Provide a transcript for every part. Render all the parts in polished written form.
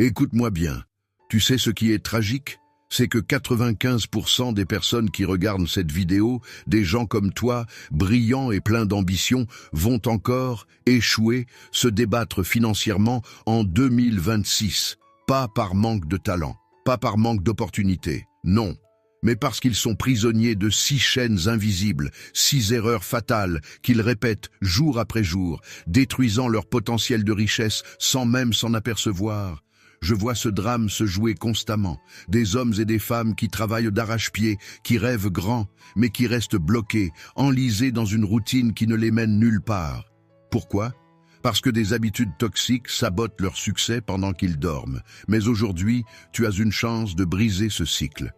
Écoute-moi bien. Tu sais ce qui est tragique? C'est que 95% des personnes qui regardent cette vidéo, des gens comme toi, brillants et pleins d'ambition, vont encore échouer, se débattre financièrement en 2026. Pas par manque de talent, pas par manque d'opportunités, non. Mais parce qu'ils sont prisonniers de 6 chaînes invisibles, 6 erreurs fatales qu'ils répètent jour après jour, détruisant leur potentiel de richesse sans même s'en apercevoir. Je vois ce drame se jouer constamment, des hommes et des femmes qui travaillent d'arrache-pied, qui rêvent grand, mais qui restent bloqués, enlisés dans une routine qui ne les mène nulle part. Pourquoi ? Parce que des habitudes toxiques sabotent leur succès pendant qu'ils dorment. Mais aujourd'hui, tu as une chance de briser ce cycle.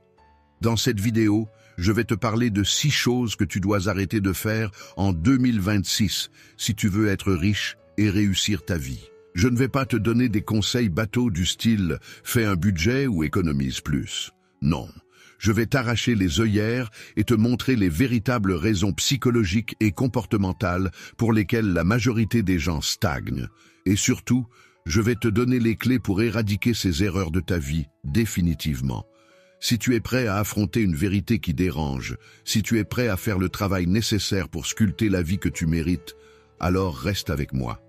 Dans cette vidéo, je vais te parler de 6 choses que tu dois arrêter de faire en 2026 si tu veux être riche et réussir ta vie. Je ne vais pas te donner des conseils bateaux du style « fais un budget ou économise plus ». Non, je vais t'arracher les œillères et te montrer les véritables raisons psychologiques et comportementales pour lesquelles la majorité des gens stagnent. Et surtout, je vais te donner les clés pour éradiquer ces erreurs de ta vie, définitivement. Si tu es prêt à affronter une vérité qui dérange, si tu es prêt à faire le travail nécessaire pour sculpter la vie que tu mérites, alors reste avec moi.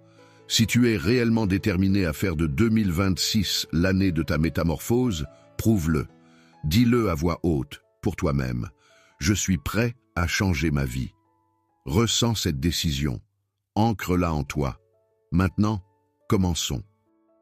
Si tu es réellement déterminé à faire de 2026 l'année de ta métamorphose, prouve-le. Dis-le à voix haute, pour toi-même. Je suis prêt à changer ma vie. Ressens cette décision. Ancre-la en toi. Maintenant, commençons.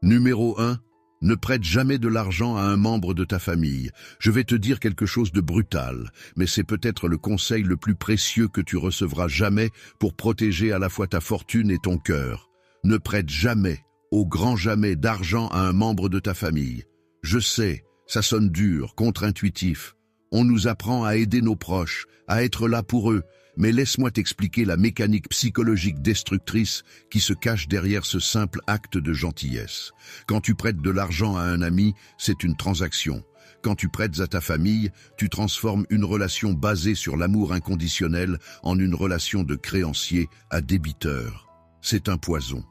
Numéro 1. Ne prête jamais de l'argent à un membre de ta famille. Je vais te dire quelque chose de brutal, mais c'est peut-être le conseil le plus précieux que tu recevras jamais pour protéger à la fois ta fortune et ton cœur. Ne prête jamais, au grand jamais, d'argent à un membre de ta famille. Je sais, ça sonne dur, contre-intuitif. On nous apprend à aider nos proches, à être là pour eux, mais laisse-moi t'expliquer la mécanique psychologique destructrice qui se cache derrière ce simple acte de gentillesse. Quand tu prêtes de l'argent à un ami, c'est une transaction. Quand tu prêtes à ta famille, tu transformes une relation basée sur l'amour inconditionnel en une relation de créancier à débiteur. C'est un poison.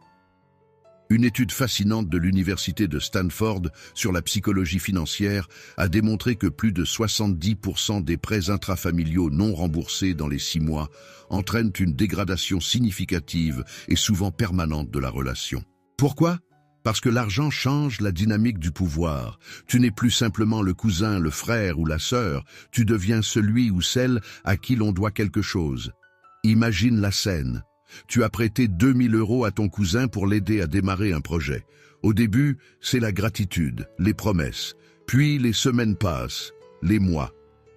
Une étude fascinante de l'université de Stanford sur la psychologie financière a démontré que plus de 70% des prêts intrafamiliaux non remboursés dans les 6 mois entraînent une dégradation significative et souvent permanente de la relation. Pourquoi ? Parce que l'argent change la dynamique du pouvoir. Tu n'es plus simplement le cousin, le frère ou la sœur, tu deviens celui ou celle à qui l'on doit quelque chose. Imagine la scène. Tu as prêté 2000 € à ton cousin pour l'aider à démarrer un projet. Au début, c'est la gratitude, les promesses. Puis les semaines passent, les mois.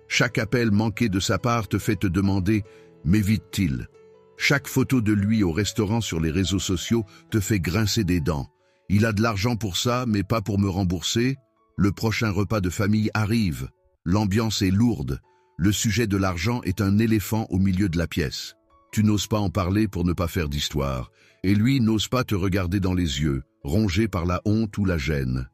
Chaque appel manqué de sa part te fait te demander « m'évite-t-il » Chaque photo de lui au restaurant sur les réseaux sociaux te fait grincer des dents. Il a de l'argent pour ça, mais pas pour me rembourser. Le prochain repas de famille arrive. L'ambiance est lourde. Le sujet de l'argent est un éléphant au milieu de la pièce. Tu n'oses pas en parler pour ne pas faire d'histoire, et lui n'ose pas te regarder dans les yeux, rongé par la honte ou la gêne.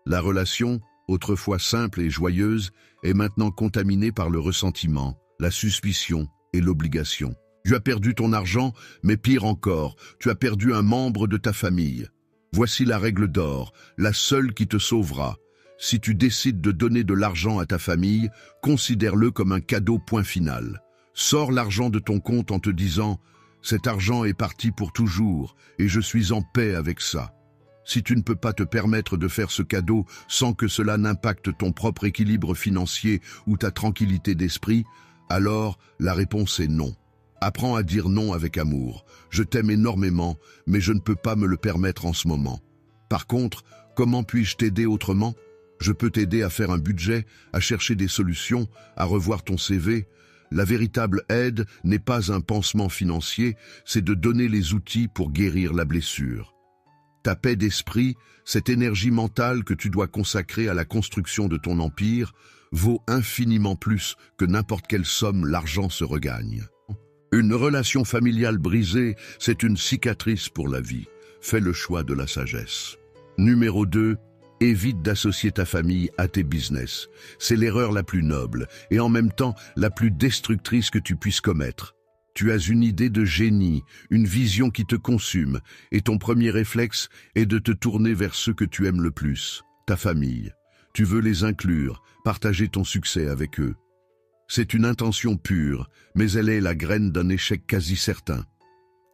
La relation, autrefois simple et joyeuse, est maintenant contaminée par le ressentiment, la suspicion et l'obligation. Tu as perdu ton argent, mais pire encore, tu as perdu un membre de ta famille. Voici la règle d'or, la seule qui te sauvera. Si tu décides de donner de l'argent à ta famille, considère-le comme un cadeau point final. Sors l'argent de ton compte en te disant « cet argent est parti pour toujours et je suis en paix avec ça ». Si tu ne peux pas te permettre de faire ce cadeau sans que cela n'impacte ton propre équilibre financier ou ta tranquillité d'esprit, alors la réponse est non. Apprends à dire non avec amour. Je t'aime énormément, mais je ne peux pas me le permettre en ce moment. Par contre, comment puis-je t'aider autrement ? Je peux t'aider à faire un budget, à chercher des solutions, à revoir ton CV. La véritable aide n'est pas un pansement financier, c'est de donner les outils pour guérir la blessure. Ta paix d'esprit, cette énergie mentale que tu dois consacrer à la construction de ton empire, vaut infiniment plus que n'importe quelle somme l'argent se regagne. Une relation familiale brisée, c'est une cicatrice pour la vie. Fais le choix de la sagesse. Numéro 2. Évite d'associer ta famille à tes business. C'est l'erreur la plus noble et en même temps la plus destructrice que tu puisses commettre. Tu as une idée de génie, une vision qui te consume, et ton premier réflexe est de te tourner vers ceux que tu aimes le plus, ta famille. Tu veux les inclure, partager ton succès avec eux. C'est une intention pure, mais elle est la graine d'un échec quasi certain.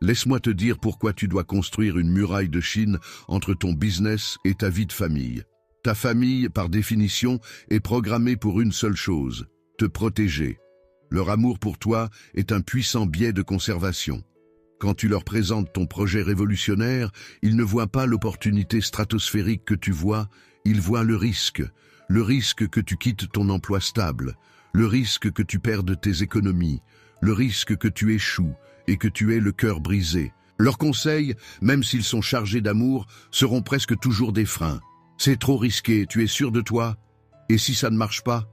Laisse-moi te dire pourquoi tu dois construire une muraille de Chine entre ton business et ta vie de famille. Ta famille, par définition, est programmée pour une seule chose, te protéger. Leur amour pour toi est un puissant biais de conservation. Quand tu leur présentes ton projet révolutionnaire, ils ne voient pas l'opportunité stratosphérique que tu vois, ils voient le risque que tu quittes ton emploi stable, le risque que tu perdes tes économies, le risque que tu échoues et que tu aies le cœur brisé. Leurs conseils, même s'ils sont chargés d'amour, seront presque toujours des freins. C'est trop risqué, tu es sûr de toi? Et si ça ne marche pas?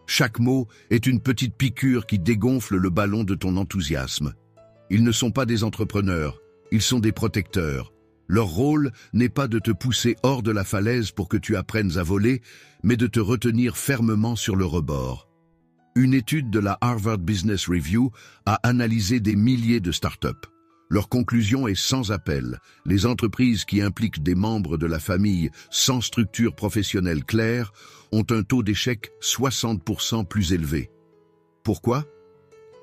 Chaque mot est une petite piqûre qui dégonfle le ballon de ton enthousiasme. Ils ne sont pas des entrepreneurs, ils sont des protecteurs. Leur rôle n'est pas de te pousser hors de la falaise pour que tu apprennes à voler, mais de te retenir fermement sur le rebord. Une étude de la Harvard Business Review a analysé des milliers de startups. Leur conclusion est sans appel. Les entreprises qui impliquent des membres de la famille sans structure professionnelle claire ont un taux d'échec 60% plus élevé. Pourquoi?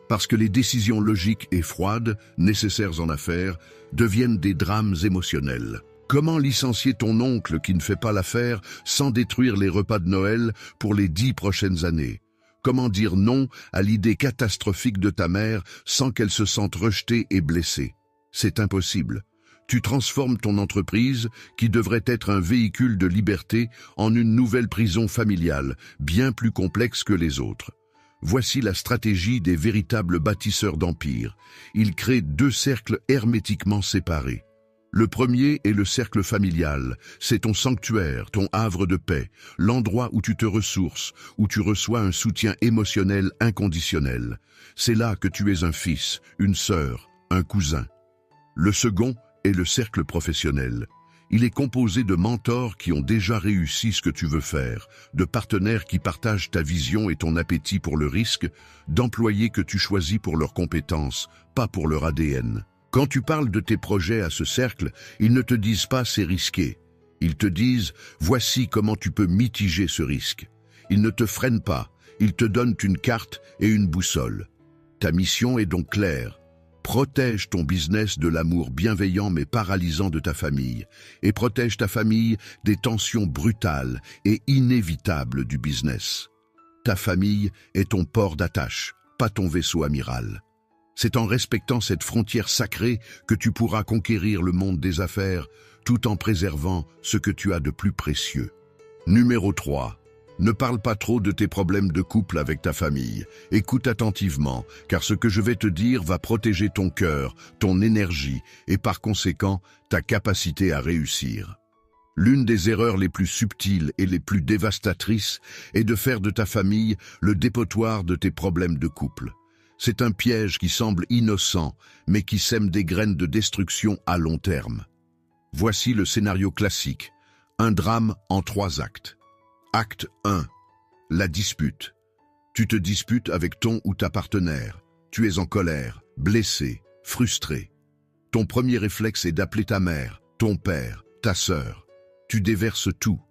Parce que les décisions logiques et froides, nécessaires en affaires, deviennent des drames émotionnels. Comment licencier ton oncle qui ne fait pas l'affaire sans détruire les repas de Noël pour les 10 prochaines années? Comment dire non à l'idée catastrophique de ta mère sans qu'elle se sente rejetée et blessée? C'est impossible. Tu transformes ton entreprise, qui devrait être un véhicule de liberté, en une nouvelle prison familiale, bien plus complexe que les autres. Voici la stratégie des véritables bâtisseurs d'empires. Ils créent 2 cercles hermétiquement séparés. Le premier est le cercle familial. C'est ton sanctuaire, ton havre de paix, l'endroit où tu te ressources, où tu reçois un soutien émotionnel inconditionnel. C'est là que tu es un fils, une sœur, un cousin. Le second est le cercle professionnel. Il est composé de mentors qui ont déjà réussi ce que tu veux faire, de partenaires qui partagent ta vision et ton appétit pour le risque, d'employés que tu choisis pour leurs compétences, pas pour leur ADN. Quand tu parles de tes projets à ce cercle, ils ne te disent pas c'est risqué. Ils te disent voici comment tu peux mitiger ce risque. Ils ne te freinent pas, ils te donnent une carte et une boussole. Ta mission est donc claire. Protège ton business de l'amour bienveillant mais paralysant de ta famille et protège ta famille des tensions brutales et inévitables du business. Ta famille est ton port d'attache, pas ton vaisseau amiral. C'est en respectant cette frontière sacrée que tu pourras conquérir le monde des affaires tout en préservant ce que tu as de plus précieux. Numéro 3. Ne parle pas trop de tes problèmes de couple avec ta famille. Écoute attentivement, car ce que je vais te dire va protéger ton cœur, ton énergie et par conséquent ta capacité à réussir. L'une des erreurs les plus subtiles et les plus dévastatrices est de faire de ta famille le dépotoir de tes problèmes de couple. C'est un piège qui semble innocent, mais qui sème des graines de destruction à long terme. Voici le scénario classique. Un drame en 3 actes. Acte 1. La dispute. Tu te disputes avec ton ou ta partenaire. Tu es en colère, blessé, frustré. Ton premier réflexe est d'appeler ta mère, ton père, ta sœur. Tu déverses tout.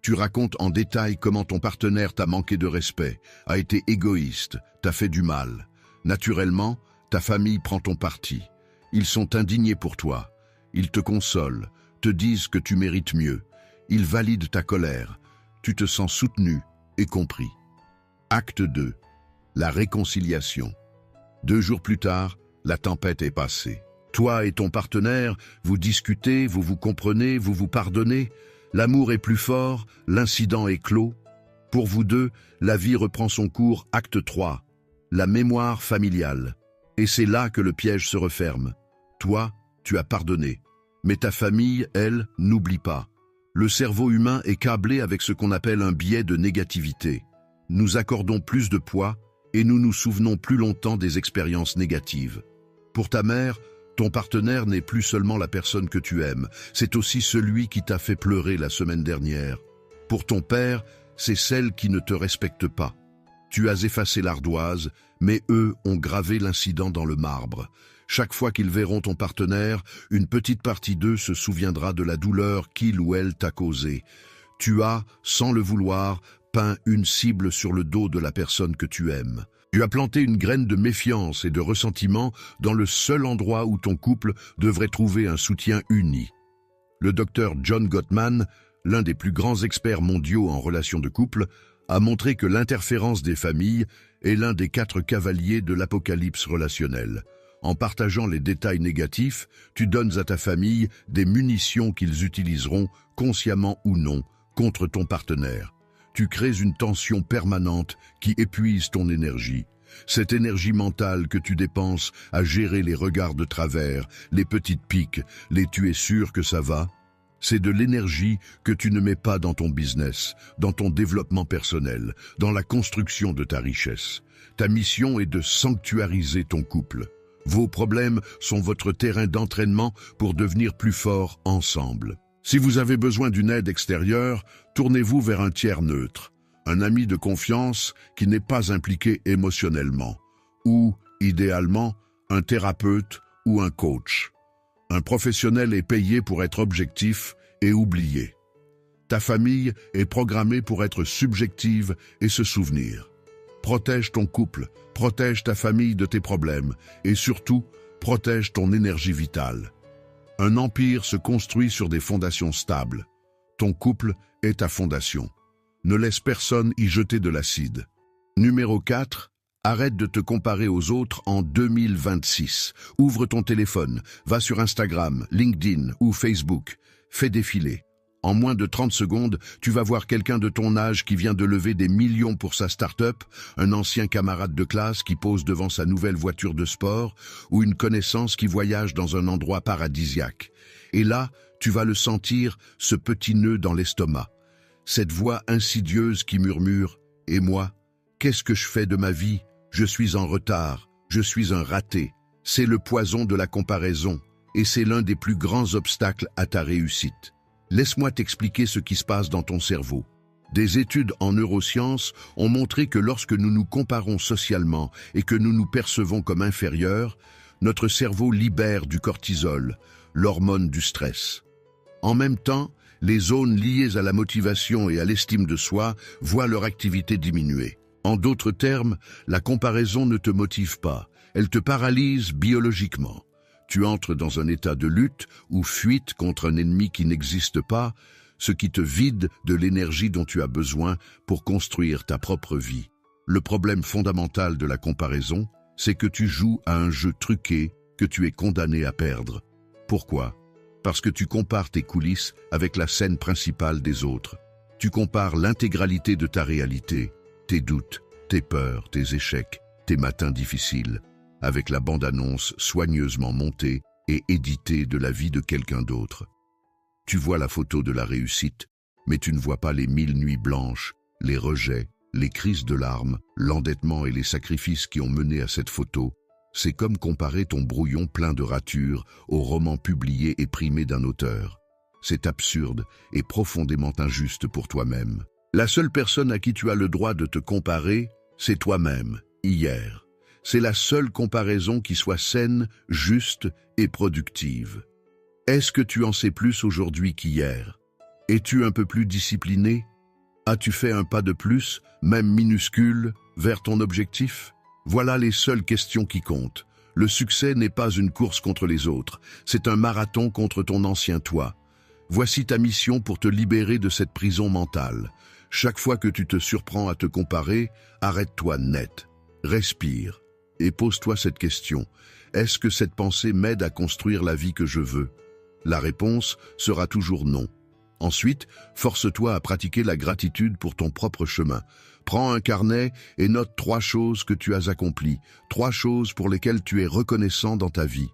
Tu racontes en détail comment ton partenaire t'a manqué de respect, a été égoïste, t'a fait du mal. Naturellement, ta famille prend ton parti. Ils sont indignés pour toi. Ils te consolent, te disent que tu mérites mieux. Ils valident ta colère. Tu te sens soutenu et compris. Acte 2. La réconciliation. 2 jours plus tard, la tempête est passée. Toi et ton partenaire, vous discutez, vous vous comprenez, vous vous pardonnez. L'amour est plus fort, l'incident est clos. Pour vous deux, la vie reprend son cours. Acte 3. La mémoire familiale. Et c'est là que le piège se referme. Toi, tu as pardonné. Mais ta famille, elle, n'oublie pas. Le cerveau humain est câblé avec ce qu'on appelle un biais de négativité. Nous accordons plus de poids et nous nous souvenons plus longtemps des expériences négatives. Pour ta mère, ton partenaire n'est plus seulement la personne que tu aimes, c'est aussi celui qui t'a fait pleurer la semaine dernière. Pour ton père, c'est celle qui ne te respecte pas. Tu as effacé l'ardoise, mais eux ont gravé l'incident dans le marbre. Chaque fois qu'ils verront ton partenaire, une petite partie d'eux se souviendra de la douleur qu'il ou elle t'a causée. Tu as, sans le vouloir, peint une cible sur le dos de la personne que tu aimes. Tu as planté une graine de méfiance et de ressentiment dans le seul endroit où ton couple devrait trouver un soutien uni. Le docteur John Gottman, l'un des plus grands experts mondiaux en relations de couple, a montré que l'interférence des familles est l'un des 4 cavaliers de l'apocalypse relationnelle. En partageant les détails négatifs, tu donnes à ta famille des munitions qu'ils utiliseront, consciemment ou non, contre ton partenaire. Tu crées une tension permanente qui épuise ton énergie. Cette énergie mentale que tu dépenses à gérer les regards de travers, les petites piques, les tu es sûr que ça va, c'est de l'énergie que tu ne mets pas dans ton business, dans ton développement personnel, dans la construction de ta richesse. Ta mission est de sanctuariser ton couple. Vos problèmes sont votre terrain d'entraînement pour devenir plus forts ensemble. Si vous avez besoin d'une aide extérieure, tournez-vous vers un tiers neutre, un ami de confiance qui n'est pas impliqué émotionnellement, ou, idéalement, un thérapeute ou un coach. Un professionnel est payé pour être objectif et oublié. Ta famille est programmée pour être subjective et se souvenir. Protège ton couple, protège ta famille de tes problèmes et surtout, protège ton énergie vitale. Un empire se construit sur des fondations stables. Ton couple est ta fondation. Ne laisse personne y jeter de l'acide. Numéro 4. Arrête de te comparer aux autres en 2026. Ouvre ton téléphone, va sur Instagram, LinkedIn ou Facebook. Fais défiler. En moins de 30 secondes, tu vas voir quelqu'un de ton âge qui vient de lever des millions pour sa start-up, un ancien camarade de classe qui pose devant sa nouvelle voiture de sport, ou une connaissance qui voyage dans un endroit paradisiaque. Et là, tu vas le sentir, ce petit nœud dans l'estomac. Cette voix insidieuse qui murmure « Et moi, qu'est-ce que je fais de ma vie ? Je suis en retard, je suis un raté. » C'est le poison de la comparaison, et c'est l'un des plus grands obstacles à ta réussite. Laisse-moi t'expliquer ce qui se passe dans ton cerveau. Des études en neurosciences ont montré que lorsque nous nous comparons socialement et que nous nous percevons comme inférieurs, notre cerveau libère du cortisol, l'hormone du stress. En même temps, les zones liées à la motivation et à l'estime de soi voient leur activité diminuer. En d'autres termes, la comparaison ne te motive pas, elle te paralyse biologiquement. Tu entres dans un état de lutte ou fuite contre un ennemi qui n'existe pas, ce qui te vide de l'énergie dont tu as besoin pour construire ta propre vie. Le problème fondamental de la comparaison, c'est que tu joues à un jeu truqué que tu es condamné à perdre. Pourquoi ? Parce que tu compares tes coulisses avec la scène principale des autres. Tu compares l'intégralité de ta réalité, tes doutes, tes peurs, tes échecs, tes matins difficiles, avec la bande-annonce soigneusement montée et éditée de la vie de quelqu'un d'autre. Tu vois la photo de la réussite, mais tu ne vois pas les 1000 nuits blanches, les rejets, les crises de larmes, l'endettement et les sacrifices qui ont mené à cette photo. C'est comme comparer ton brouillon plein de ratures au roman publié et primé d'un auteur. C'est absurde et profondément injuste pour toi-même. La seule personne à qui tu as le droit de te comparer, c'est toi-même, hier. C'est la seule comparaison qui soit saine, juste et productive. Est-ce que tu en sais plus aujourd'hui qu'hier? Es-tu un peu plus discipliné? As-tu fait un pas de plus, même minuscule, vers ton objectif? Voilà les seules questions qui comptent. Le succès n'est pas une course contre les autres, c'est un marathon contre ton ancien toi. Voici ta mission pour te libérer de cette prison mentale. Chaque fois que tu te surprends à te comparer, arrête-toi net. Respire. Et pose-toi cette question. Est-ce que cette pensée m'aide à construire la vie que je veux? La réponse sera toujours non. Ensuite, force-toi à pratiquer la gratitude pour ton propre chemin. Prends un carnet et note 3 choses que tu as accomplies, 3 choses pour lesquelles tu es reconnaissant dans ta vie.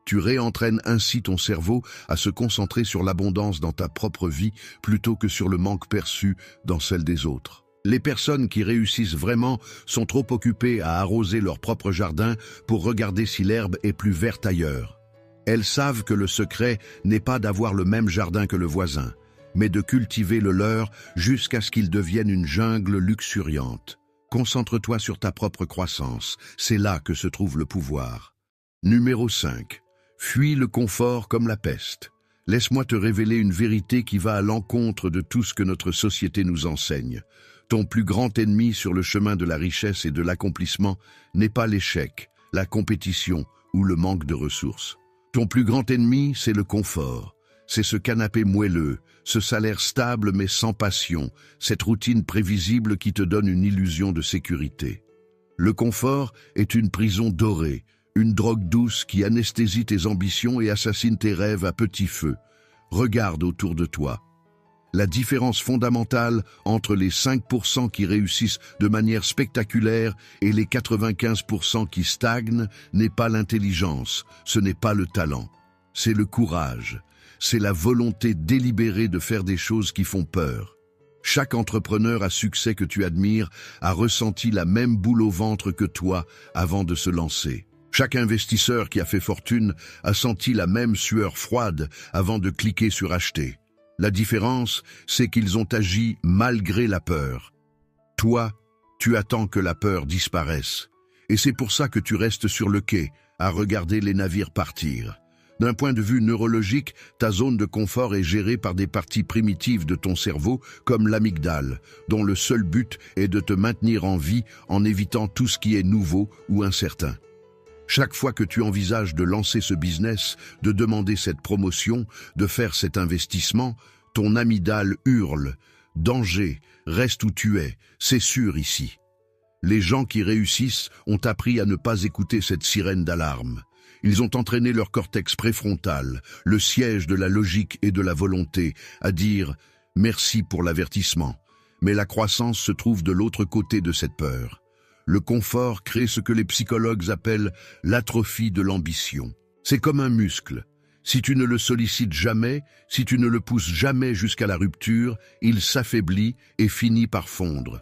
Tu réentraînes ainsi ton cerveau à se concentrer sur l'abondance dans ta propre vie plutôt que sur le manque perçu dans celle des autres. Les personnes qui réussissent vraiment sont trop occupées à arroser leur propre jardin pour regarder si l'herbe est plus verte ailleurs. Elles savent que le secret n'est pas d'avoir le même jardin que le voisin, mais de cultiver le leur jusqu'à ce qu'il devienne une jungle luxuriante. Concentre-toi sur ta propre croissance, c'est là que se trouve le pouvoir. Numéro 5. Fuis le confort comme la peste. Laisse-moi te révéler une vérité qui va à l'encontre de tout ce que notre société nous enseigne. Ton plus grand ennemi sur le chemin de la richesse et de l'accomplissement n'est pas l'échec, la compétition ou le manque de ressources. Ton plus grand ennemi, c'est le confort. C'est ce canapé moelleux, ce salaire stable mais sans passion, cette routine prévisible qui te donne une illusion de sécurité. Le confort est une prison dorée, une drogue douce qui anesthésie tes ambitions et assassine tes rêves à petit feu. Regarde autour de toi. La différence fondamentale entre les 5% qui réussissent de manière spectaculaire et les 95% qui stagnent n'est pas l'intelligence, ce n'est pas le talent, c'est le courage. C'est la volonté délibérée de faire des choses qui font peur. Chaque entrepreneur à succès que tu admires a ressenti la même boule au ventre que toi avant de se lancer. Chaque investisseur qui a fait fortune a senti la même sueur froide avant de cliquer sur acheter. La différence, c'est qu'ils ont agi malgré la peur. Toi, tu attends que la peur disparaisse. Et c'est pour ça que tu restes sur le quai, à regarder les navires partir. D'un point de vue neurologique, ta zone de confort est gérée par des parties primitives de ton cerveau, comme l'amygdale, dont le seul but est de te maintenir en vie en évitant tout ce qui est nouveau ou incertain. Chaque fois que tu envisages de lancer ce business, de demander cette promotion, de faire cet investissement, ton amygdale hurle « Danger, reste où tu es, c'est sûr ici ». Les gens qui réussissent ont appris à ne pas écouter cette sirène d'alarme. Ils ont entraîné leur cortex préfrontal, le siège de la logique et de la volonté, à dire « merci pour l'avertissement ». Mais la croissance se trouve de l'autre côté de cette peur. Le confort crée ce que les psychologues appellent l'atrophie de l'ambition. C'est comme un muscle. Si tu ne le sollicites jamais, si tu ne le pousses jamais jusqu'à la rupture, il s'affaiblit et finit par fondre.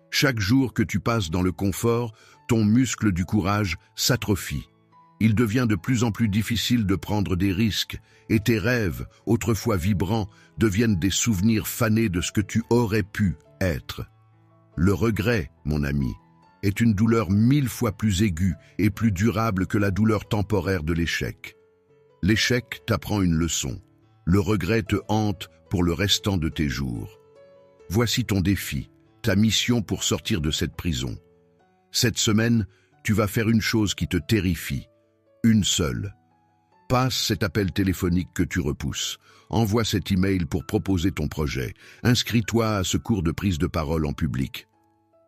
Chaque jour que tu passes dans le confort, ton muscle du courage s'atrophie. Il devient de plus en plus difficile de prendre des risques, et tes rêves, autrefois vibrants, deviennent des souvenirs fanés de ce que tu aurais pu être. Le regret, mon ami, est une douleur 1000 fois plus aiguë et plus durable que la douleur temporaire de l'échec. L'échec t'apprend une leçon. Le regret te hante pour le restant de tes jours. Voici ton défi, ta mission pour sortir de cette prison. Cette semaine, tu vas faire une chose qui te terrifie. Une seule. Passe cet appel téléphonique que tu repousses. Envoie cet email pour proposer ton projet. Inscris-toi à ce cours de prise de parole en public.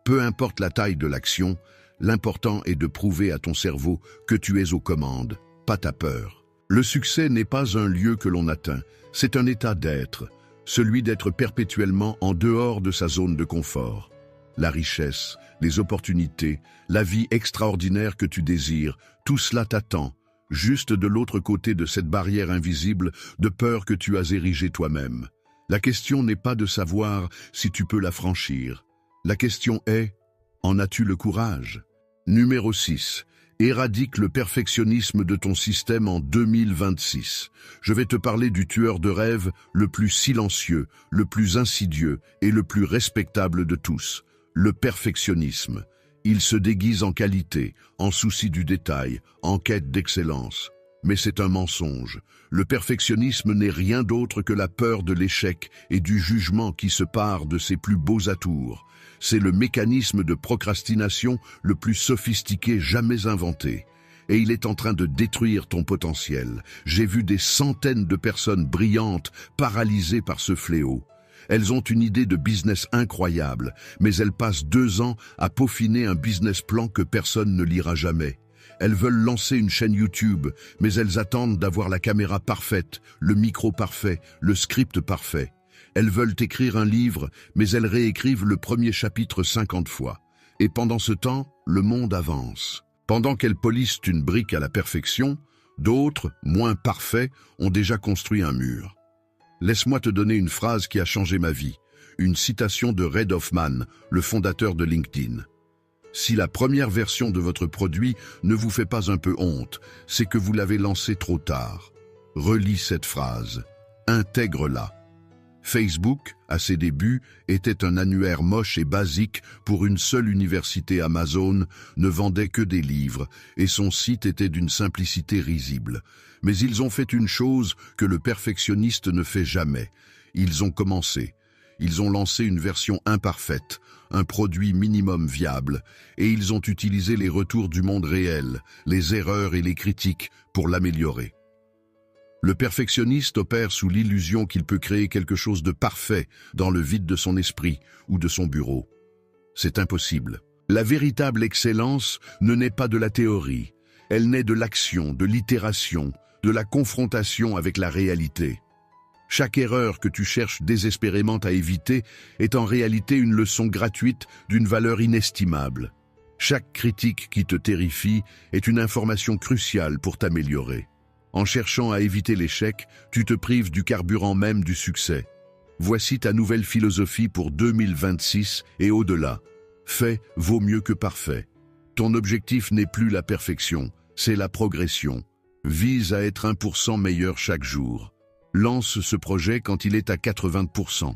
Peu importe la taille de l'action, l'important est de prouver à ton cerveau que tu es aux commandes, pas ta peur. Le succès n'est pas un lieu que l'on atteint, c'est un état d'être, celui d'être perpétuellement en dehors de sa zone de confort. La richesse, les opportunités, la vie extraordinaire que tu désires, tout cela t'attend, juste de l'autre côté de cette barrière invisible de peur que tu as érigée toi-même. La question n'est pas de savoir si tu peux la franchir. La question est, en as-tu le courage? Numéro 6. Éradique le perfectionnisme de ton système en 2026. Je vais te parler du tueur de rêves le plus silencieux, le plus insidieux et le plus respectable de tous. Le perfectionnisme. Il se déguise en qualité, en souci du détail, en quête d'excellence. Mais c'est un mensonge. Le perfectionnisme n'est rien d'autre que la peur de l'échec et du jugement qui se pare de ses plus beaux atours. C'est le mécanisme de procrastination le plus sophistiqué jamais inventé. Et il est en train de détruire ton potentiel. J'ai vu des centaines de personnes brillantes paralysées par ce fléau. Elles ont une idée de business incroyable, mais elles passent 2 ans à peaufiner un business plan que personne ne lira jamais. Elles veulent lancer une chaîne YouTube, mais elles attendent d'avoir la caméra parfaite, le micro parfait, le script parfait. Elles veulent écrire un livre, mais elles réécrivent le premier chapitre 50 fois. Et pendant ce temps, le monde avance. Pendant qu'elles polissent une brique à la perfection, d'autres, moins parfaits, ont déjà construit un mur. Laisse-moi te donner une phrase qui a changé ma vie, une citation de Reid Hoffman, le fondateur de LinkedIn. Si la première version de votre produit ne vous fait pas un peu honte, c'est que vous l'avez lancé trop tard. Relis cette phrase, intègre-la. Facebook, à ses débuts, était un annuaire moche et basique pour une seule université Amazon, ne vendait que des livres, et son site était d'une simplicité risible. Mais ils ont fait une chose que le perfectionniste ne fait jamais. Ils ont commencé. Ils ont lancé une version imparfaite, un produit minimum viable, et ils ont utilisé les retours du monde réel, les erreurs et les critiques pour l'améliorer. Le perfectionniste opère sous l'illusion qu'il peut créer quelque chose de parfait dans le vide de son esprit ou de son bureau. C'est impossible. La véritable excellence ne naît pas de la théorie. Elle naît de l'action, de l'itération, de la confrontation avec la réalité. Chaque erreur que tu cherches désespérément à éviter est en réalité une leçon gratuite d'une valeur inestimable. Chaque critique qui te terrifie est une information cruciale pour t'améliorer. En cherchant à éviter l'échec, tu te prives du carburant même du succès. Voici ta nouvelle philosophie pour 2026 et au-delà. Fait vaut mieux que parfait. Ton objectif n'est plus la perfection, c'est la progression. Vise à être 1% meilleur chaque jour. Lance ce projet quand il est à 80%.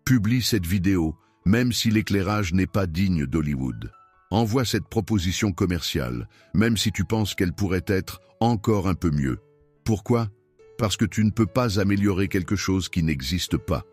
Publie cette vidéo, même si l'éclairage n'est pas digne d'Hollywood. Envoie cette proposition commerciale, même si tu penses qu'elle pourrait être encore un peu mieux. Pourquoi? Parce que tu ne peux pas améliorer quelque chose qui n'existe pas.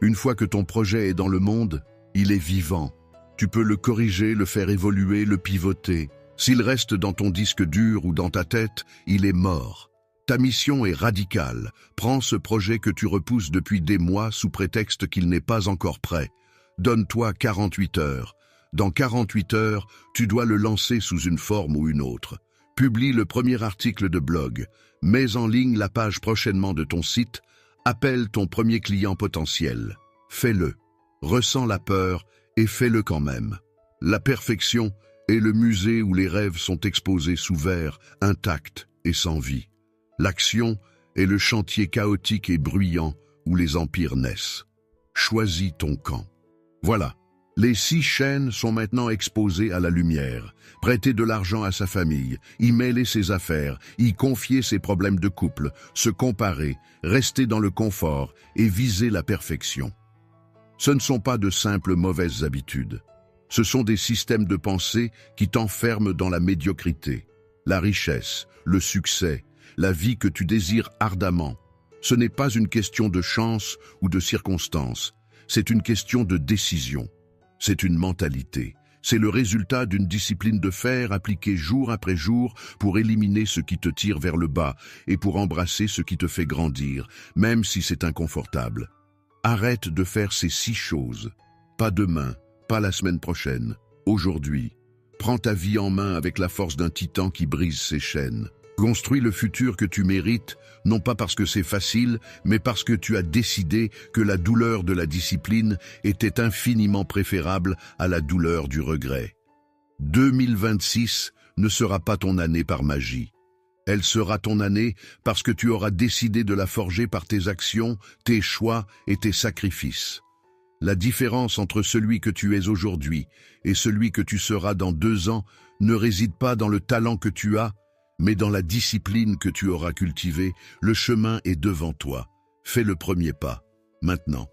Une fois que ton projet est dans le monde, il est vivant. Tu peux le corriger, le faire évoluer, le pivoter. S'il reste dans ton disque dur ou dans ta tête, il est mort. Ta mission est radicale. Prends ce projet que tu repousses depuis des mois sous prétexte qu'il n'est pas encore prêt. Donne-toi 48 heures. Dans 48 heures, tu dois le lancer sous une forme ou une autre. Publie le premier article de blog. Mets en ligne la page prochainement de ton site. Appelle ton premier client potentiel. Fais-le. Ressens la peur et fais-le quand même. La perfection est le musée où les rêves sont exposés sous verre, intacts et sans vie. L'action est le chantier chaotique et bruyant où les empires naissent. Choisis ton camp. Voilà. Les 6 chaînes sont maintenant exposées à la lumière. Prêter de l'argent à sa famille, y mêler ses affaires, y confier ses problèmes de couple, se comparer, rester dans le confort et viser la perfection. Ce ne sont pas de simples mauvaises habitudes. Ce sont des systèmes de pensée qui t'enferment dans la médiocrité, la richesse, le succès, la vie que tu désires ardemment. Ce n'est pas une question de chance ou de circonstance, c'est une question de décision. C'est une mentalité. C'est le résultat d'une discipline de fer appliquée jour après jour pour éliminer ce qui te tire vers le bas et pour embrasser ce qui te fait grandir, même si c'est inconfortable. Arrête de faire ces 6 choses. Pas demain, pas la semaine prochaine, aujourd'hui. Prends ta vie en main avec la force d'un titan qui brise ses chaînes. Construis le futur que tu mérites, non pas parce que c'est facile, mais parce que tu as décidé que la douleur de la discipline était infiniment préférable à la douleur du regret. 2026 ne sera pas ton année par magie. Elle sera ton année parce que tu auras décidé de la forger par tes actions, tes choix et tes sacrifices. La différence entre celui que tu es aujourd'hui et celui que tu seras dans 2 ans ne réside pas dans le talent que tu as, mais dans la discipline que tu auras cultivée. Le chemin est devant toi. Fais le premier pas, maintenant.